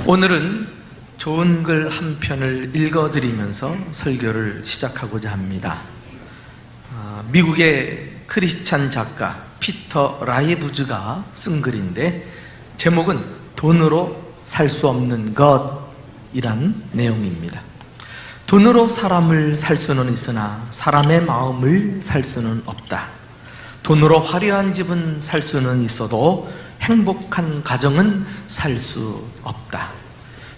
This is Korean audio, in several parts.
오늘은 좋은 글 한 편을 읽어드리면서 설교를 시작하고자 합니다. 미국의 크리스찬 작가 피터 라이브즈가 쓴 글인데 제목은 돈으로 살 수 없는 것이란 내용입니다. 돈으로 사람을 살 수는 있으나 사람의 마음을 살 수는 없다. 돈으로 화려한 집은 살 수는 있어도 행복한 가정은 살 수 없다.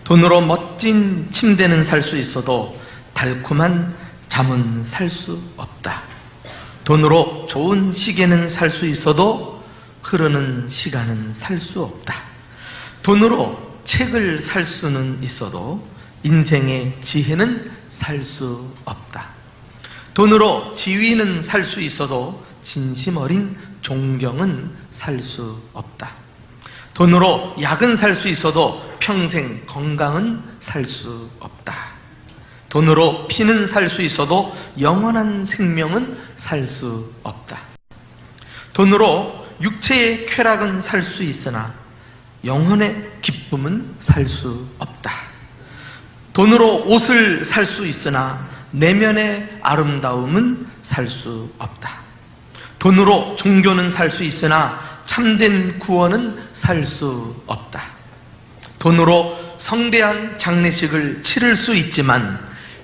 돈으로 멋진 침대는 살 수 있어도 달콤한 잠은 살 수 없다. 돈으로 좋은 시계는 살 수 있어도 흐르는 시간은 살 수 없다. 돈으로 책을 살 수는 있어도 인생의 지혜는 살 수 없다. 돈으로 지위는 살 수 있어도 진심 어린 존경은 살 수 없다. 돈으로 약은 살 수 있어도 평생 건강은 살 수 없다. 돈으로 피는 살 수 있어도 영원한 생명은 살 수 없다. 돈으로 육체의 쾌락은 살 수 있으나 영혼의 기쁨은 살 수 없다. 돈으로 옷을 살 수 있으나 내면의 아름다움은 살 수 없다. 돈으로 종교는 살 수 있으나 참된 구원은 살 수 없다. 돈으로 성대한 장례식을 치를 수 있지만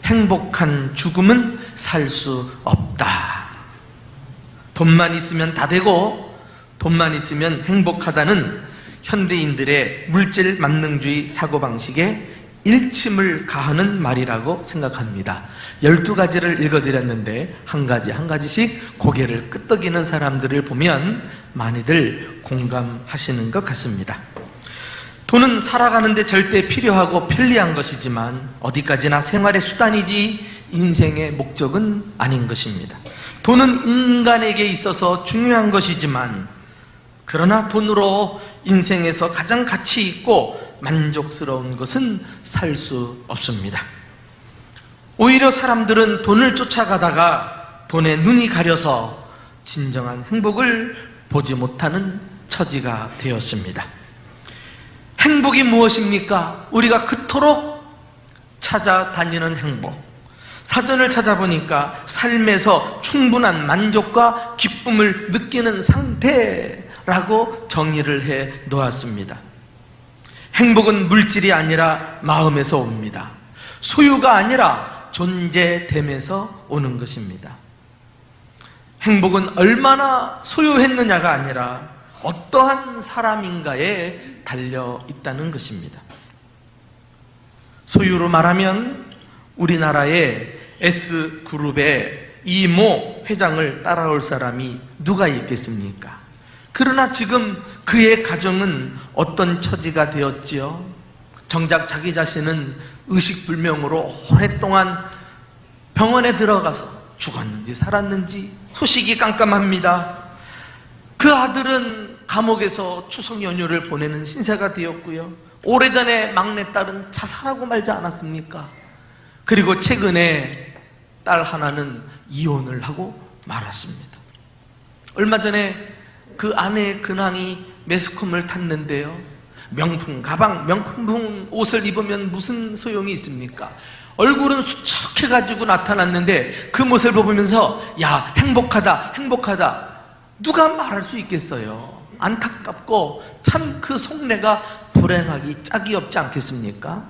행복한 죽음은 살 수 없다. 돈만 있으면 다 되고 돈만 있으면 행복하다는 현대인들의 물질 만능주의 사고방식에 일침을 가하는 말이라고 생각합니다. 12가지를 읽어드렸는데 한 가지씩 고개를 끄덕이는 사람들을 보면 많이들 공감하시는 것 같습니다. 돈은 살아가는데 절대 필요하고 편리한 것이지만 어디까지나 생활의 수단이지 인생의 목적은 아닌 것입니다. 돈은 인간에게 있어서 중요한 것이지만 그러나 돈으로 인생에서 가장 가치 있고 만족스러운 것은 살 수 없습니다. 오히려 사람들은 돈을 쫓아가다가 돈에 눈이 가려서 진정한 행복을 보지 못하는 처지가 되었습니다. 행복이 무엇입니까? 우리가 그토록 찾아다니는 행복. 사전을 찾아보니까 삶에서 충분한 만족과 기쁨을 느끼는 상태라고 정의를 해 놓았습니다. 행복은 물질이 아니라 마음에서 옵니다. 소유가 아니라 존재됨에서 오는 것입니다. 행복은 얼마나 소유했느냐가 아니라 어떠한 사람인가에 달려 있다는 것입니다. 소유로 말하면 우리나라의 S그룹의 이모 회장을 따라올 사람이 누가 있겠습니까? 그러나 지금 그의 가정은 어떤 처지가 되었지요? 정작 자기 자신은 의식불명으로 오랫동안 병원에 들어가서 죽었는지 살았는지 소식이 깜깜합니다. 그 아들은 감옥에서 추석 연휴를 보내는 신세가 되었고요. 오래전에 막내딸은 자살하고 말지 않았습니까? 그리고 최근에 딸 하나는 이혼을 하고 말았습니다. 얼마 전에 그 아내의 근황이 매스컴을 탔는데요. 명품 가방, 명품 옷을 입으면 무슨 소용이 있습니까? 얼굴은 수척해가지고 나타났는데 그 모습을 보면서 야, 행복하다, 행복하다. 누가 말할 수 있겠어요? 안타깝고 참 그 속내가 불행하기 짝이 없지 않겠습니까?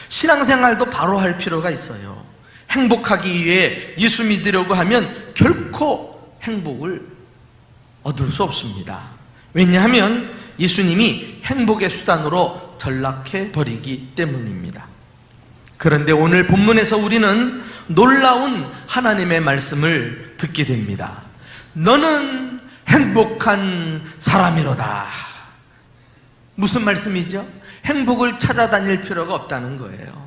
신앙생활도 바로 할 필요가 있어요. 행복하기 위해 예수 믿으려고 하면 결코 행복을 얻을 수 없습니다. 왜냐하면 예수님이 행복의 수단으로 전락해 버리기 때문입니다. 그런데 오늘 본문에서 우리는 놀라운 하나님의 말씀을 듣게 됩니다. 너는 행복한 사람이로다. 무슨 말씀이죠? 행복을 찾아다닐 필요가 없다는 거예요.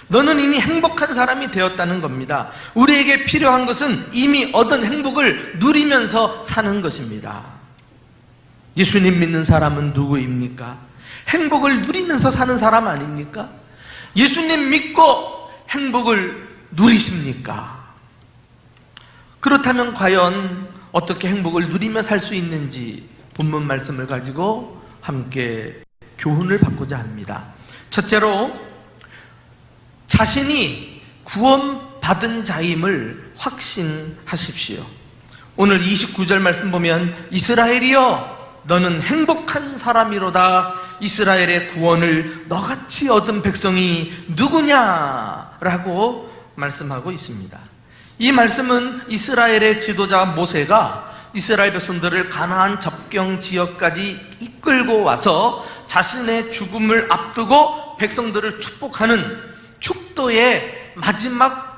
너는 이미 행복한 사람이 되었다는 겁니다. 우리에게 필요한 것은 이미 얻은 행복을 누리면서 사는 것입니다. 예수님 믿는 사람은 누구입니까? 행복을 누리면서 사는 사람 아닙니까? 예수님 믿고 행복을 누리십니까? 그렇다면 과연 어떻게 행복을 누리며 살 수 있는지 본문 말씀을 가지고 함께 교훈을 받고자 합니다. 첫째로, 자신이 구원받은 자임을 확신하십시오. 오늘 29절 말씀 보면 이스라엘이여 너는 행복한 사람이로다. 이스라엘의 구원을 너같이 얻은 백성이 누구냐라고 말씀하고 있습니다. 이 말씀은 이스라엘의 지도자 모세가 이스라엘 백성들을 가나안 접경 지역까지 이끌고 와서 자신의 죽음을 앞두고 백성들을 축복하는 축도의 마지막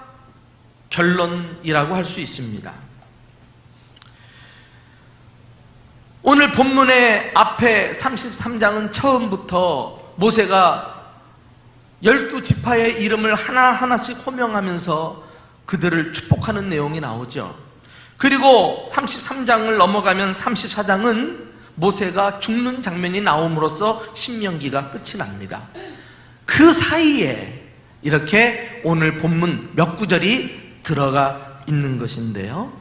결론이라고 할 수 있습니다. 오늘 본문의 앞에 33장은 처음부터 모세가 12지파의 이름을 하나하나씩 호명하면서 그들을 축복하는 내용이 나오죠. 그리고 33장을 넘어가면 34장은 모세가 죽는 장면이 나옴으로써 신명기가 끝이 납니다. 그 사이에 이렇게 오늘 본문 몇 구절이 들어가 있는 것인데요,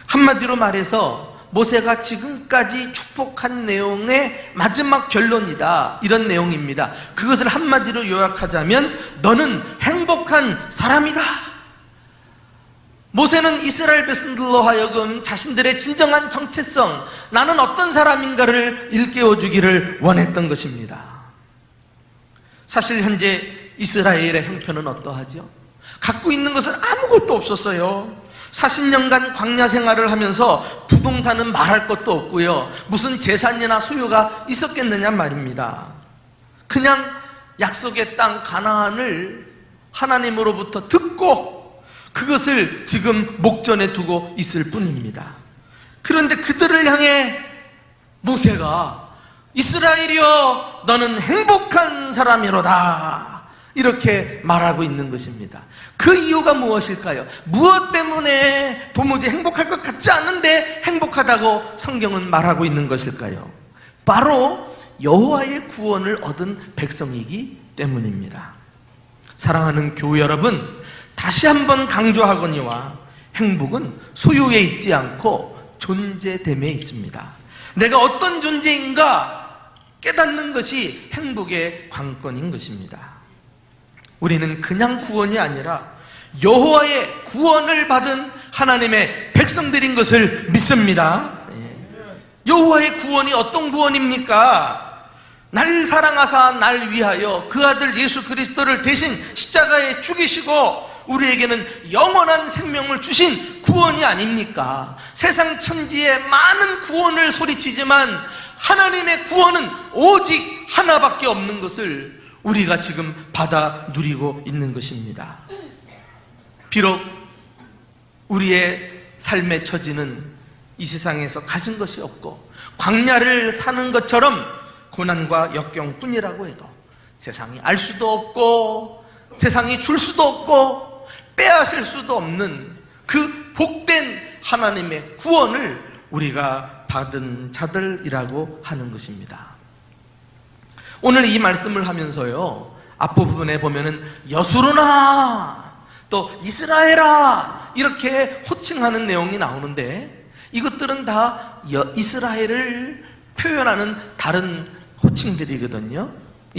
한마디로 말해서 모세가 지금까지 축복한 내용의 마지막 결론이다, 이런 내용입니다. 그것을 한마디로 요약하자면 너는 행복한 사람이다. 모세는 이스라엘 백성들로 하여금 자신들의 진정한 정체성, 나는 어떤 사람인가를 일깨워 주기를 원했던 것입니다. 사실 현재 이스라엘의 형편은 어떠하죠? 갖고 있는 것은 아무것도 없었어요. 40년간 광야 생활을 하면서 부동산은 말할 것도 없고요, 무슨 재산이나 소유가 있었겠느냐 말입니다. 그냥 약속의 땅 가나안을 하나님으로부터 듣고 그것을 지금 목전에 두고 있을 뿐입니다. 그런데 그들을 향해 모세가 이스라엘이여 너는 행복한 사람이로다, 이렇게 말하고 있는 것입니다. 그 이유가 무엇일까요? 무엇 때문에 도무지 행복할 것 같지 않은데 행복하다고 성경은 말하고 있는 것일까요? 바로 여호와의 구원을 얻은 백성이기 때문입니다. 사랑하는 교우 여러분, 다시 한번 강조하거니와 행복은 소유에 있지 않고 존재됨에 있습니다. 내가 어떤 존재인가 깨닫는 것이 행복의 관건인 것입니다. 우리는 그냥 구원이 아니라 여호와의 구원을 받은 하나님의 백성들인 것을 믿습니다. 여호와의 구원이 어떤 구원입니까? 날 사랑하사 날 위하여 그 아들 예수 그리스도를 대신 십자가에 죽이시고 우리에게는 영원한 생명을 주신 구원이 아닙니까? 세상 천지에 많은 구원을 소리치지만 하나님의 구원은 오직 하나밖에 없는 것을 우리가 지금 받아 누리고 있는 것입니다. 비록 우리의 삶의 처지는 이 세상에서 가진 것이 없고 광야를 사는 것처럼 고난과 역경뿐이라고 해도 세상이 알 수도 없고 세상이 줄 수도 없고 빼앗을 수도 없는 그 복된 하나님의 구원을 우리가 받은 자들이라고 하는 것입니다. 오늘 이 말씀을 하면서요, 앞부분에 보면은 여수로나 또 이스라엘아 이렇게 호칭하는 내용이 나오는데 이것들은 다 이스라엘을 표현하는 다른 호칭들이거든요.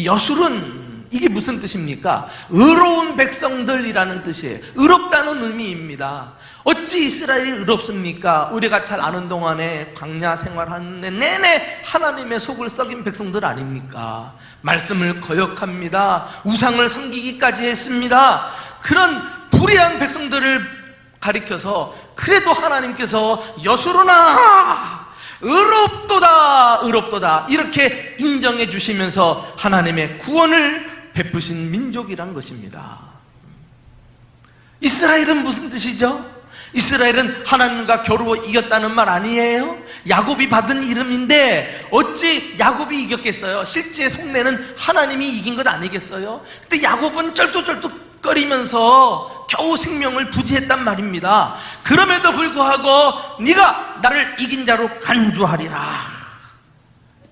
여술은 이게 무슨 뜻입니까? 의로운 백성들이라는 뜻이에요. 의롭다는 의미입니다. 어찌 이스라엘이 의롭습니까? 우리가 잘 아는 동안에 광야 생활하는 내내 하나님의 속을 썩인 백성들 아닙니까? 말씀을 거역합니다. 우상을 섬기기까지 했습니다. 그런 불의한 백성들을 가리켜서 그래도 하나님께서 여수로나 의롭도다 의롭도다 이렇게 인정해 주시면서 하나님의 구원을 베푸신 민족이란 것입니다. 이스라엘은 무슨 뜻이죠? 이스라엘은 하나님과 겨루어 이겼다는 말 아니에요? 야곱이 받은 이름인데 어찌 야곱이 이겼겠어요? 실제 속내는 하나님이 이긴 것 아니겠어요? 근데 야곱은 쩔뚝쩔뚝거리면서 겨우 생명을 부지했단 말입니다. 그럼에도 불구하고 네가 나를 이긴 자로 간주하리라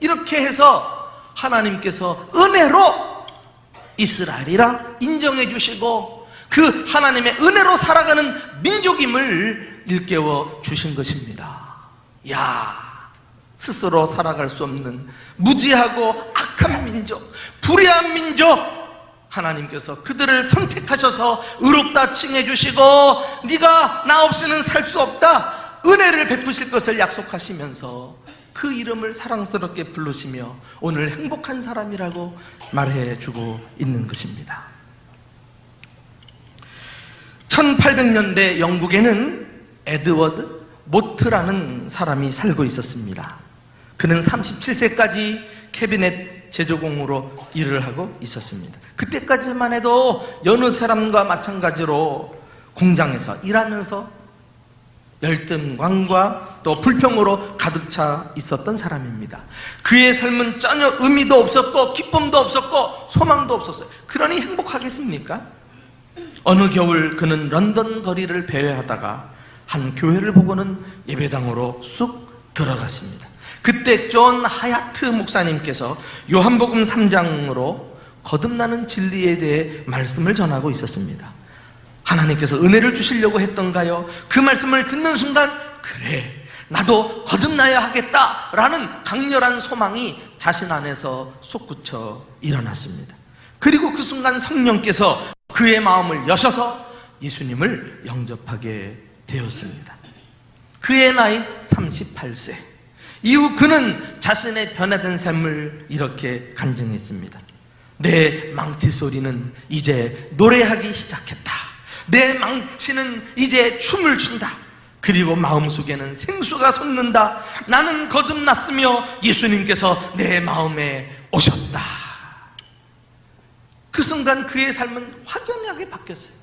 이렇게 해서 하나님께서 은혜로 이스라엘이라 인정해 주시고 그 하나님의 은혜로 살아가는 민족임을 일깨워 주신 것입니다. 야, 스스로 살아갈 수 없는 무지하고 악한 민족, 불의한 민족, 하나님께서 그들을 선택하셔서 의롭다 칭해 주시고 네가 나 없이는 살 수 없다 은혜를 베푸실 것을 약속하시면서 그 이름을 사랑스럽게 부르시며 오늘 행복한 사람이라고 말해주고 있는 것입니다. 1800년대 영국에는 에드워드 모트라는 사람이 살고 있었습니다. 그는 37세까지 캐비넷 제조공으로 일을 하고 있었습니다. 그때까지만 해도 여느 사람과 마찬가지로 공장에서 일하면서 열등감과 또 불평으로 가득 차 있었던 사람입니다. 그의 삶은 전혀 의미도 없었고 기쁨도 없었고 소망도 없었어요. 그러니 행복하겠습니까? 어느 겨울 그는 런던 거리를 배회하다가 한 교회를 보고는 예배당으로 쑥 들어갔습니다. 그때 존 하야트 목사님께서 요한복음 3장으로 거듭나는 진리에 대해 말씀을 전하고 있었습니다. 하나님께서 은혜를 주시려고 했던가요? 그 말씀을 듣는 순간 그래 나도 거듭나야 하겠다라는 강렬한 소망이 자신 안에서 솟구쳐 일어났습니다. 그리고 그 순간 성령께서 그의 마음을 여셔서 예수님을 영접하게 되었습니다. 그의 나이 38세. 이후 그는 자신의 변화된 삶을 이렇게 간증했습니다. 내 망치 소리는 이제 노래하기 시작했다. 내 망치는 이제 춤을 춘다. 그리고 마음속에는 생수가 솟는다. 나는 거듭났으며 예수님께서 내 마음에 오셨다. 그 순간 그의 삶은 확연하게 바뀌었어요.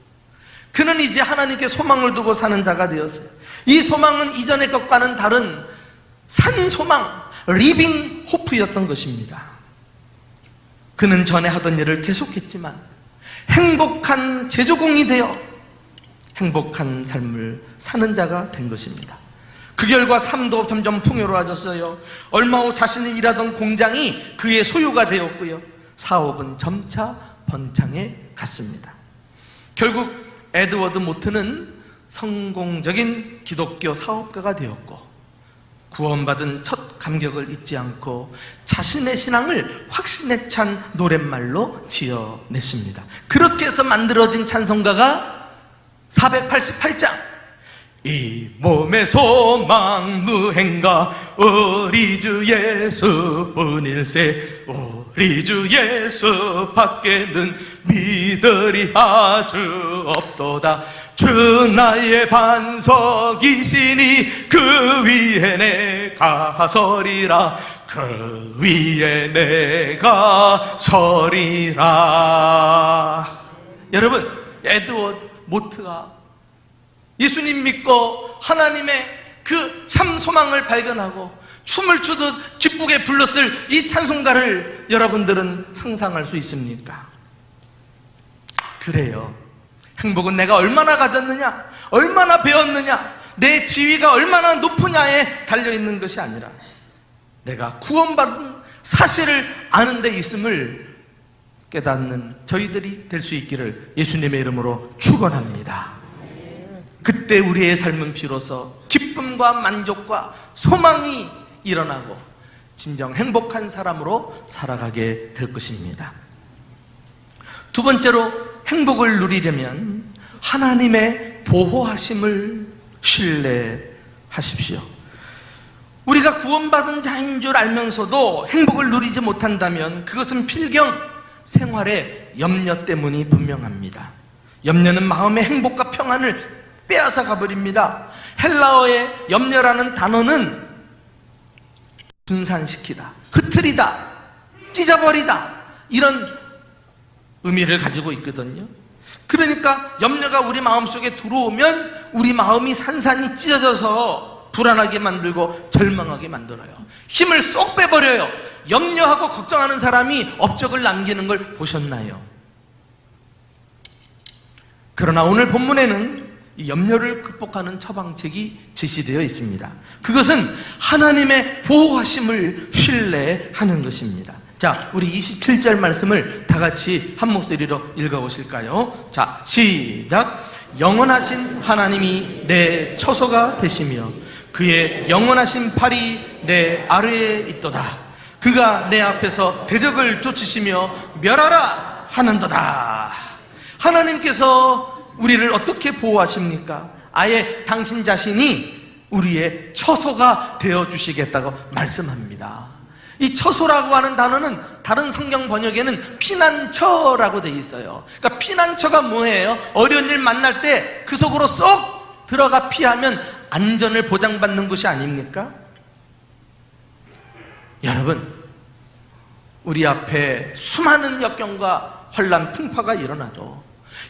그는 이제 하나님께 소망을 두고 사는 자가 되었어요. 이 소망은 이전의 것과는 다른 산 소망, 리빙 호프였던 것입니다. 그는 전에 하던 일을 계속했지만 행복한 제조공이 되어 행복한 삶을 사는 자가 된 것입니다. 그 결과 삶도 점점 풍요로워졌어요. 얼마 후 자신이 일하던 공장이 그의 소유가 되었고요. 사업은 점차 번창해 갔습니다. 결국 에드워드 모트는 성공적인 기독교 사업가가 되었고 구원받은 첫 감격을 잊지 않고 자신의 신앙을 확신에 찬 노랫말로 지어냈습니다. 그렇게 해서 만들어진 찬송가가 488장 이 몸의 소망 무행가 우리 주 예수뿐일세 우리 주 예수 밖에는 믿으리 아주 없도다 주 나의 반석이시니 그 위에 내가 서리라 그 위에 내가 서리라. 여러분 에드워드 모트가 예수님 믿고 하나님의 그 참 소망을 발견하고 춤을 추듯 기쁘게 불렀을 이 찬송가를 여러분들은 상상할 수 있습니까? 그래요. 행복은 내가 얼마나 가졌느냐, 얼마나 배웠느냐, 내 지위가 얼마나 높으냐에 달려있는 것이 아니라 내가 구원받은 사실을 아는 데 있음을 깨닫는 저희들이 될 수 있기를 예수님의 이름으로 축원합니다. 그때 우리의 삶은 비로소 기쁨과 만족과 소망이 일어나고 진정 행복한 사람으로 살아가게 될 것입니다. 두 번째로 행복을 누리려면 하나님의 보호하심을 신뢰하십시오. 우리가 구원받은 자인 줄 알면서도 행복을 누리지 못한다면 그것은 필경 생활의 염려 때문이 분명합니다. 염려는 마음의 행복과 평안을 빼앗아 가버립니다. 헬라어의 염려라는 단어는 분산시키다, 흐트리다, 찢어버리다 이런 의미를 가지고 있거든요. 그러니까 염려가 우리 마음속에 들어오면 우리 마음이 산산이 찢어져서 불안하게 만들고 절망하게 만들어요. 힘을 쏙 빼버려요. 염려하고 걱정하는 사람이 업적을 남기는 걸 보셨나요? 그러나 오늘 본문에는 이 염려를 극복하는 처방책이 제시되어 있습니다. 그것은 하나님의 보호하심을 신뢰하는 것입니다. 자, 우리 27절 말씀을 다 같이 한 목소리로 읽어보실까요? 자, 시작. 영원하신 하나님이 내 처소가 되시며 그의 영원하신 팔이 내 아래에 있도다. 그가 내 앞에서 대적을 쫓으시며 멸하라 하는도다. 하나님께서 우리를 어떻게 보호하십니까? 아예 당신 자신이 우리의 처소가 되어주시겠다고 말씀합니다. 이 처소라고 하는 단어는 다른 성경 번역에는 피난처라고 되어 있어요. 그러니까 피난처가 뭐예요? 어려운 일 만날 때 그 속으로 쏙 들어가 피하면 안전을 보장받는 곳이 아닙니까? 여러분, 우리 앞에 수많은 역경과 혼란, 풍파가 일어나도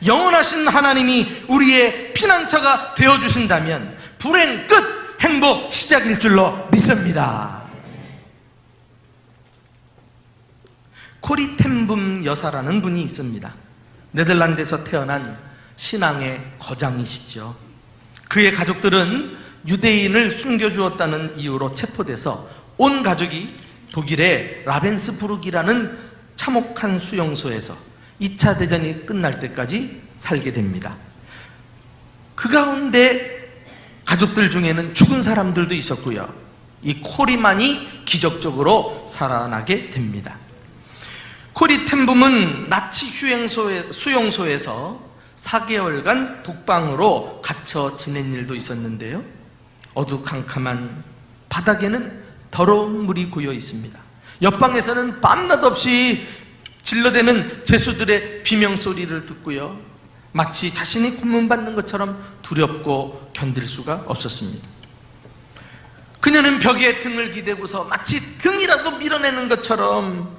영원하신 하나님이 우리의 피난처가 되어주신다면 불행 끝, 행복 시작일 줄로 믿습니다. 코리 텐붐 여사라는 분이 있습니다. 네덜란드에서 태어난 신앙의 거장이시죠. 그의 가족들은 유대인을 숨겨주었다는 이유로 체포돼서 온 가족이 독일의 라벤스부르크라는 참혹한 수용소에서 2차 대전이 끝날 때까지 살게 됩니다. 그 가운데 가족들 중에는 죽은 사람들도 있었고요. 이 코리만이 기적적으로 살아나게 됩니다. 코리 텐붐은 나치 수용소에서 4개월간 독방으로 갇혀 지낸 일도 있었는데요. 어두컴컴한 바닥에는 더러운 물이 고여 있습니다. 옆방에서는 밤낮 없이 질러대는 죄수들의 비명소리를 듣고요. 마치 자신이 고문받는 것처럼 두렵고 견딜 수가 없었습니다. 그녀는 벽에 등을 기대고서 마치 등이라도 밀어내는 것처럼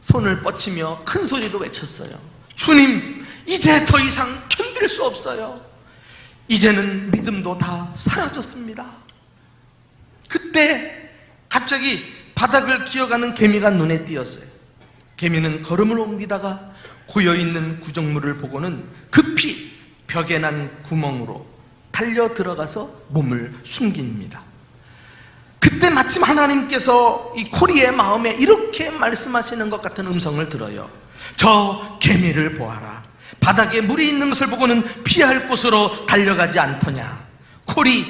손을 뻗치며 큰 소리로 외쳤어요. 주님, 이제 더 이상 견딜 수 없어요. 이제는 믿음도 다 사라졌습니다. 그때 갑자기 바닥을 기어가는 개미가 눈에 띄었어요. 개미는 걸음을 옮기다가 고여있는 구정물을 보고는 급히 벽에 난 구멍으로 달려 들어가서 몸을 숨깁니다. 그때 마침 하나님께서 이 코리의 마음에 이렇게 말씀하시는 것 같은 음성을 들어요. 저 개미를 보아라. 바닥에 물이 있는 것을 보고는 피할 곳으로 달려가지 않더냐. 코리,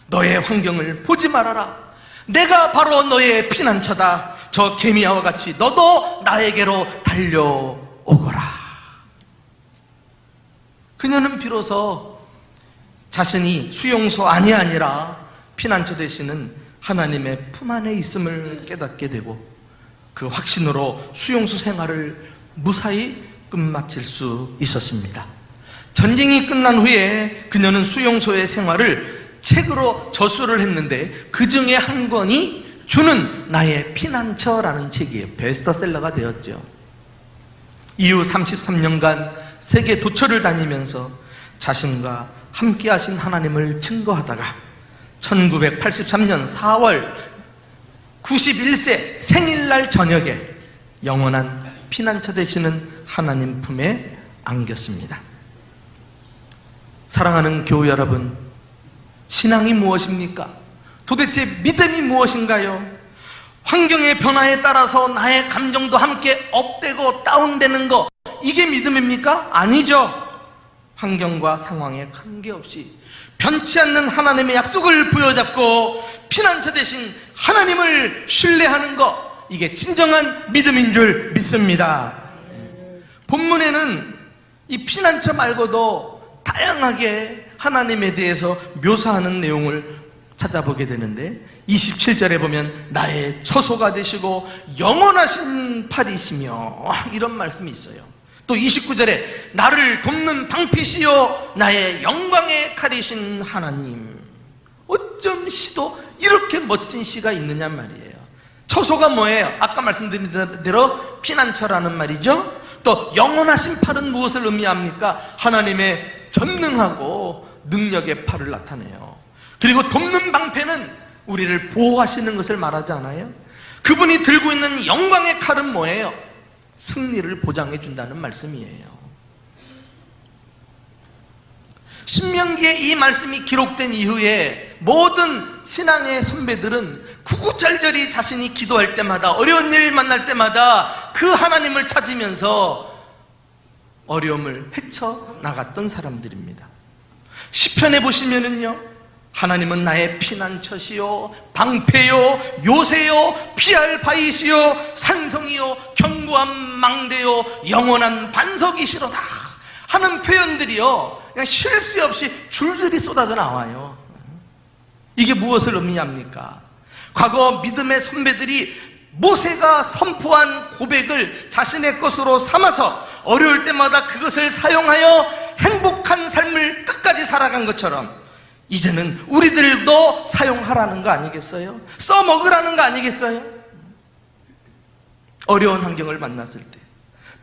너의 환경을 보지 말아라. 내가 바로 너의 피난처다. 저 개미와 같이 너도 나에게로 달려오거라. 그녀는 비로소 자신이 수용소 안이 아니라 피난처 되시는 하나님의 품 안에 있음을 깨닫게 되고 그 확신으로 수용소 생활을 무사히 끝마칠 수 있었습니다. 전쟁이 끝난 후에 그녀는 수용소의 생활을 책으로 저술을 했는데 그 중에 한 권이 주는 나의 피난처라는 책이 베스트셀러가 되었죠. 이후 33년간 세계 도처를 다니면서 자신과 함께 하신 하나님을 증거하다가 1983년 4월 91세 생일날 저녁에 영원한 피난처 되시는 하나님 품에 안겼습니다. 사랑하는 교우 여러분, 신앙이 무엇입니까? 도대체 믿음이 무엇인가요? 환경의 변화에 따라서 나의 감정도 함께 업되고 다운되는 거, 이게 믿음입니까? 아니죠. 환경과 상황에 관계없이 변치 않는 하나님의 약속을 부여잡고 피난처 되신 하나님을 신뢰하는 것, 이게 진정한 믿음인 줄 믿습니다. 본문에는 이 피난처 말고도 다양하게 하나님에 대해서 묘사하는 내용을 찾아보게 되는데 27절에 보면 나의 처소가 되시고 영원하신 팔이시며 이런 말씀이 있어요. 또 29절에 나를 돕는 방패시요 나의 영광의 칼이신 하나님. 어쩜 시도 이렇게 멋진 시가 있느냐 말이에요. 처소가 뭐예요? 아까 말씀드린 대로 피난처라는 말이죠. 또 영원하신 팔은 무엇을 의미합니까? 하나님의 전능하고 능력의 팔을 나타내요. 그리고 돕는 방패는 우리를 보호하시는 것을 말하지 않아요? 그분이 들고 있는 영광의 칼은 뭐예요? 승리를 보장해 준다는 말씀이에요. 신명기에 이 말씀이 기록된 이후에 모든 신앙의 선배들은 구구절절히 자신이 기도할 때마다 어려운 일 만날 때마다 그 하나님을 찾으면서 어려움을 헤쳐나갔던 사람들입니다. 시편에 보시면은요, 하나님은 나의 피난처시요 방패요 요새요 피할 바위시요 산성이요 견고한 망대요 영원한 반석이시로다 하는 표현들이요 그냥 쉴 새 없이 줄줄이 쏟아져 나와요. 이게 무엇을 의미합니까? 과거 믿음의 선배들이 모세가 선포한 고백을 자신의 것으로 삼아서 어려울 때마다 그것을 사용하여 행복한 삶을 끝까지 살아간 것처럼 이제는 우리들도 사용하라는 거 아니겠어요? 써먹으라는 거 아니겠어요? 어려운 환경을 만났을 때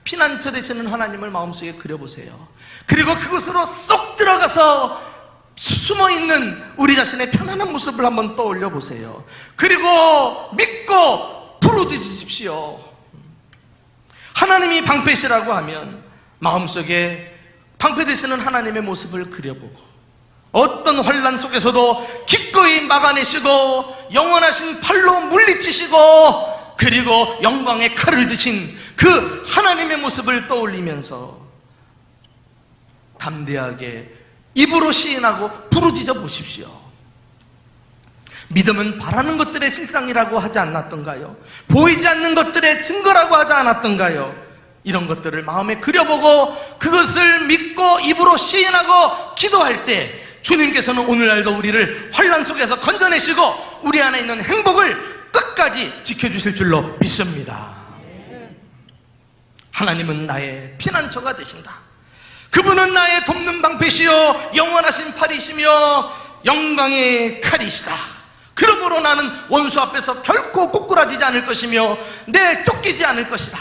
피난처 되시는 하나님을 마음속에 그려보세요. 그리고 그곳으로 쏙 들어가서 숨어있는 우리 자신의 편안한 모습을 한번 떠올려 보세요. 그리고 믿고 부르짖으십시오. 하나님이 방패시라고 하면 마음속에 방패 되시는 하나님의 모습을 그려보고 어떤 환난 속에서도 기꺼이 막아내시고 영원하신 팔로 물리치시고 그리고 영광의 칼을 드신 그 하나님의 모습을 떠올리면서 담대하게 입으로 시인하고 부르짖어 보십시오. 믿음은 바라는 것들의 실상이라고 하지 않았던가요? 보이지 않는 것들의 증거라고 하지 않았던가요? 이런 것들을 마음에 그려보고 그것을 믿고 입으로 시인하고 기도할 때 주님께서는 오늘날도 우리를 환난 속에서 건져내시고 우리 안에 있는 행복을 끝까지 지켜주실 줄로 믿습니다. 하나님은 나의 피난처가 되신다. 그분은 나의 돕는 방패시요 영원하신 팔이시며 영광의 칼이시다. 그러므로 나는 원수 앞에서 결코 꼬꾸라지지 않을 것이며 내 쫓기지 않을 것이다.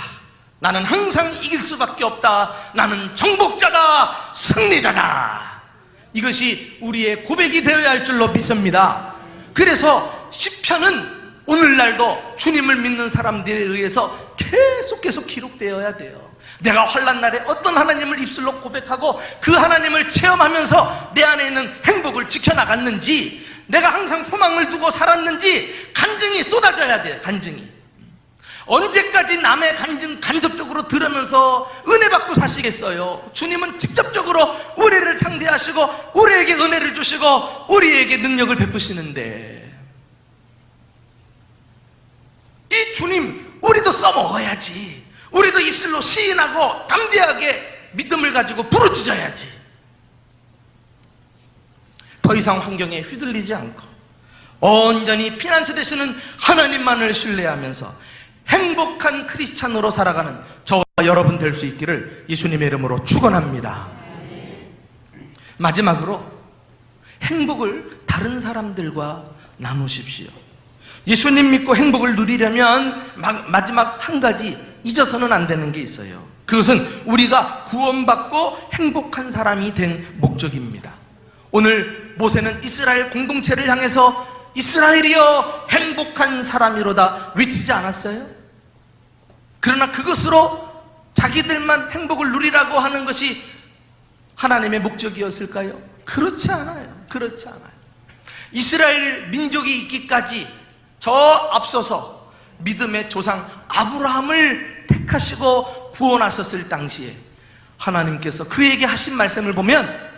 나는 항상 이길 수밖에 없다. 나는 정복자다. 승리자다. 이것이 우리의 고백이 되어야 할 줄로 믿습니다. 그래서 시편은 오늘날도 주님을 믿는 사람들에 의해서 계속 기록되어야 돼요. 내가 환난 날에 어떤 하나님을 입술로 고백하고 그 하나님을 체험하면서 내 안에 있는 행복을 지켜나갔는지, 내가 항상 소망을 두고 살았는지 간증이 쏟아져야 돼요. 간증이. 언제까지 남의 간증 간접적으로 들으면서 은혜 받고 사시겠어요? 주님은 직접적으로 우리를 상대하시고 우리에게 은혜를 주시고 우리에게 능력을 베푸시는데, 이 주님 우리도 써먹어야지. 우리도 입술로 시인하고 담대하게 믿음을 가지고 부르짖어야지. 더 이상 환경에 휘둘리지 않고 온전히 피난처 되시는 하나님만을 신뢰하면서 행복한 크리스찬으로 살아가는 저와 여러분 될 수 있기를 예수님의 이름으로 축원합니다. 마지막으로 행복을 다른 사람들과 나누십시오. 예수님 믿고 행복을 누리려면 마지막 한 가지 잊어서는 안 되는 게 있어요. 그것은 우리가 구원받고 행복한 사람이 된 목적입니다. 오늘 모세는 이스라엘 공동체를 향해서 이스라엘이여 행복한 사람이로다 외치지 않았어요? 그러나 그것으로 자기들만 행복을 누리라고 하는 것이 하나님의 목적이었을까요? 그렇지 않아요. 그렇지 않아요. 이스라엘 민족이 있기까지 저 앞서서 믿음의 조상 아브라함을 택하시고 구원하셨을 당시에 하나님께서 그에게 하신 말씀을 보면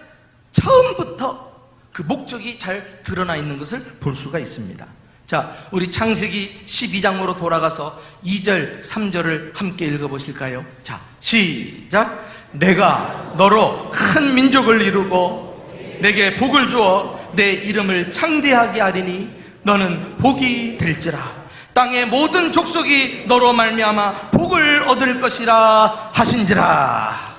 처음부터 그 목적이 잘 드러나 있는 것을 볼 수가 있습니다. 자, 우리 창세기 12장으로 돌아가서 2절, 3절을 함께 읽어보실까요? 자, 시작. 내가 너로 큰 민족을 이루고 내게 복을 주어 내 이름을 창대하게 하리니 너는 복이 될지라. 땅의 모든 족속이 너로 말미암아 복을 얻을 것이라 하신지라.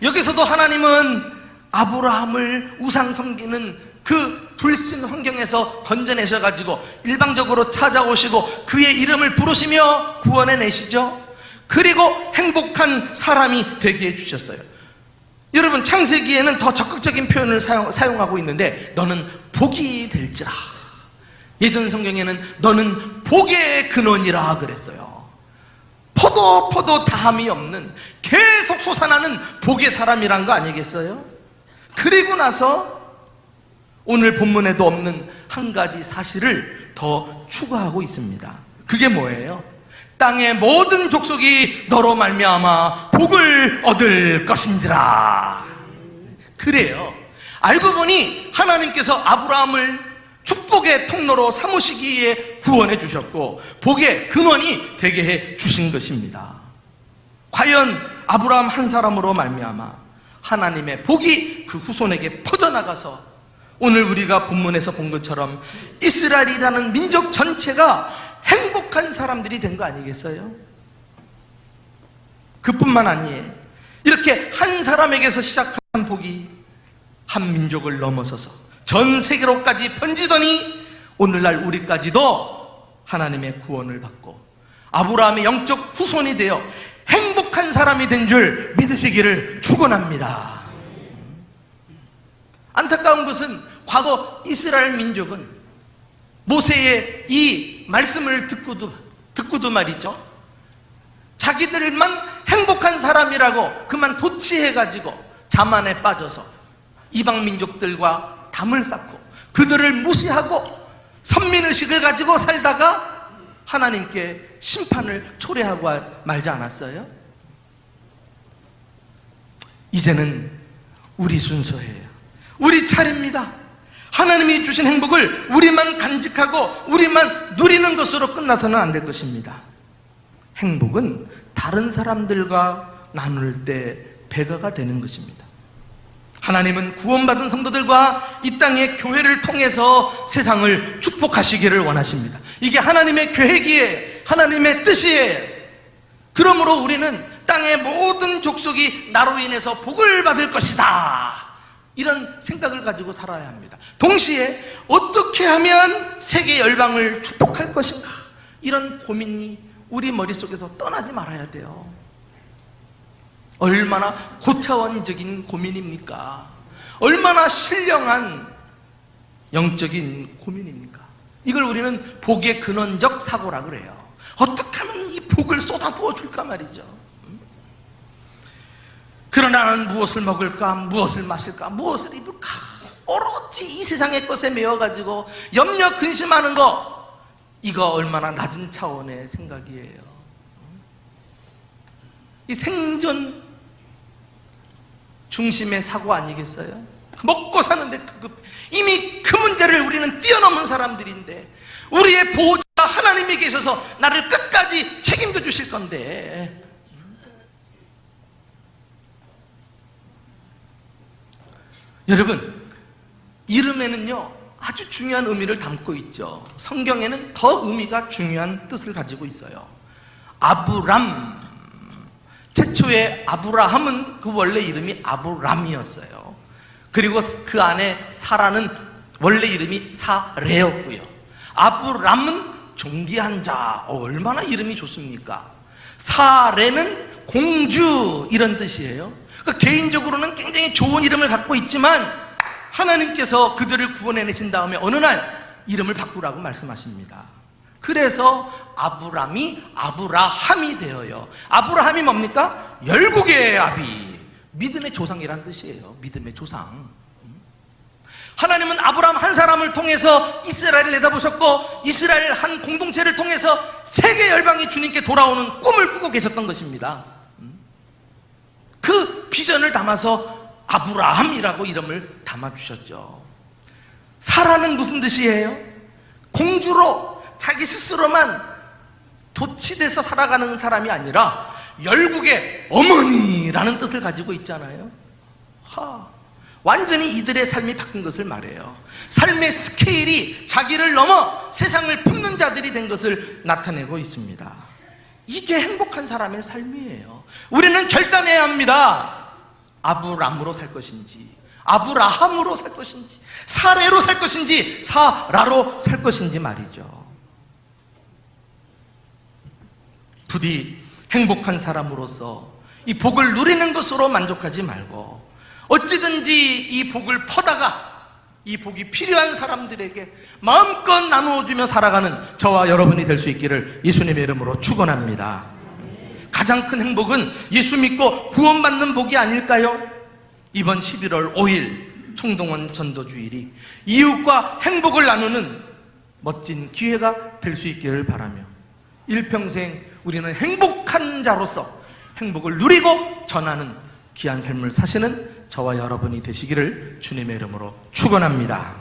여기서도 하나님은 아브라함을 우상 섬기는 그 불신 환경에서 건져내셔가지고 일방적으로 찾아오시고 그의 이름을 부르시며 구원해내시죠. 그리고 행복한 사람이 되게 해주셨어요. 여러분, 창세기에는 더 적극적인 표현을 사용하고 있는데 너는 복이 될지라. 예전 성경에는 너는 복의 근원이라 그랬어요. 포도 다함이 없는 계속 솟아나는 복의 사람이란 거 아니겠어요? 그리고 나서 오늘 본문에도 없는 한 가지 사실을 더 추가하고 있습니다. 그게 뭐예요? 땅의 모든 족속이 너로 말미암아 복을 얻을 것인지라. 그래요. 알고 보니 하나님께서 아브라함을 축복의 통로로 삼으시기에 구원해 주셨고 복의 근원이 되게 해 주신 것입니다. 과연 아브라함 한 사람으로 말미암아 하나님의 복이 그 후손에게 퍼져나가서 오늘 우리가 본문에서 본 것처럼 이스라엘이라는 민족 전체가 행복한 사람들이 된 거 아니겠어요? 그뿐만 아니에요. 이렇게 한 사람에게서 시작한 복이 한 민족을 넘어서서 전 세계로까지 번지더니 오늘날 우리까지도 하나님의 구원을 받고 아브라함의 영적 후손이 되어 행복한 사람이 된 줄 믿으시기를 축원합니다. 안타까운 것은 과거 이스라엘 민족은 모세의 이 말씀을 듣고도 말이죠, 자기들만 행복한 사람이라고 그만 도취해가지고 자만에 빠져서 이방 민족들과 담을 쌓고 그들을 무시하고 선민의식을 가지고 살다가 하나님께 심판을 초래하고 말지 않았어요? 이제는 우리 순서예요. 우리 차례입니다. 하나님이 주신 행복을 우리만 간직하고 우리만 누리는 것으로 끝나서는 안 될 것입니다. 행복은 다른 사람들과 나눌 때 배가가 되는 것입니다. 하나님은 구원받은 성도들과 이 땅의 교회를 통해서 세상을 축복하시기를 원하십니다. 이게 하나님의 계획이에요. 하나님의 뜻이에요. 그러므로 우리는 땅의 모든 족속이 나로 인해서 복을 받을 것이다, 이런 생각을 가지고 살아야 합니다. 동시에 어떻게 하면 세계 열방을 축복할 것인가, 이런 고민이 우리 머릿속에서 떠나지 말아야 돼요. 얼마나 고차원적인 고민입니까? 얼마나 신령한 영적인 고민입니까? 이걸 우리는 복의 근원적 사고라 그래요. 어떻게 하면 이 복을 쏟아부어 줄까 말이죠. 그러나 나는 무엇을 먹을까, 무엇을 마실까, 무엇을 입을까, 오로지 이 세상의 것에 매여가지고 염려 근심하는 거, 이거 얼마나 낮은 차원의 생각이에요. 이 생존 중심의 사고 아니겠어요? 먹고 사는데 이미 그 문제를 우리는 뛰어넘은 사람들인데, 우리의 보호자 하나님이 계셔서 나를 끝까지 책임져 주실 건데, 여러분, 이름에는요 아주 중요한 의미를 담고 있죠. 성경에는 더 의미가 중요한 뜻을 가지고 있어요. 아브람, 최초의 아브라함은 그 원래 이름이 아브람이었어요. 그리고 그 안에 사라는 원래 이름이 사레였고요. 아브람은 존귀한 자, 얼마나 이름이 좋습니까? 사레는 공주, 이런 뜻이에요. 그러니까 개인적으로는 굉장히 좋은 이름을 갖고 있지만 하나님께서 그들을 구원해내신 다음에 어느 날 이름을 바꾸라고 말씀하십니다. 그래서 아브람이 아브라함이 되어요. 아브라함이 뭡니까? 열국의 아비, 믿음의 조상이란 뜻이에요. 믿음의 조상. 하나님은 아브라함 한 사람을 통해서 이스라엘을 내다보셨고, 이스라엘 한 공동체를 통해서 세계 열방이 주님께 돌아오는 꿈을 꾸고 계셨던 것입니다. 그 비전을 담아서 아브라함이라고 이름을 담아주셨죠. 사라는 무슨 뜻이에요? 공주로 자기 스스로만 도취돼서 살아가는 사람이 아니라 열국의 어머니라는 뜻을 가지고 있잖아요. 완전히 이들의 삶이 바뀐 것을 말해요. 삶의 스케일이 자기를 넘어 세상을 품는 자들이 된 것을 나타내고 있습니다. 이게 행복한 사람의 삶이에요. 우리는 결단해야 합니다. 아브람으로 살 것인지, 아브라함으로 살 것인지, 사레로 살 것인지, 사라로 살 것인지 말이죠. 부디 행복한 사람으로서 이 복을 누리는 것으로 만족하지 말고 어찌든지 이 복을 퍼다가 이 복이 필요한 사람들에게 마음껏 나누어주며 살아가는 저와 여러분이 될 수 있기를 예수님의 이름으로 축원합니다. 가장 큰 행복은 예수 믿고 구원받는 복이 아닐까요? 이번 11월 5일 총동원 전도주일이 이웃과 행복을 나누는 멋진 기회가 될 수 있기를 바라며 일평생 우리는 행복한 자로서 행복을 누리고 전하는 귀한 삶을 사시는 저와 여러분이 되시기를 주님의 이름으로 축원합니다.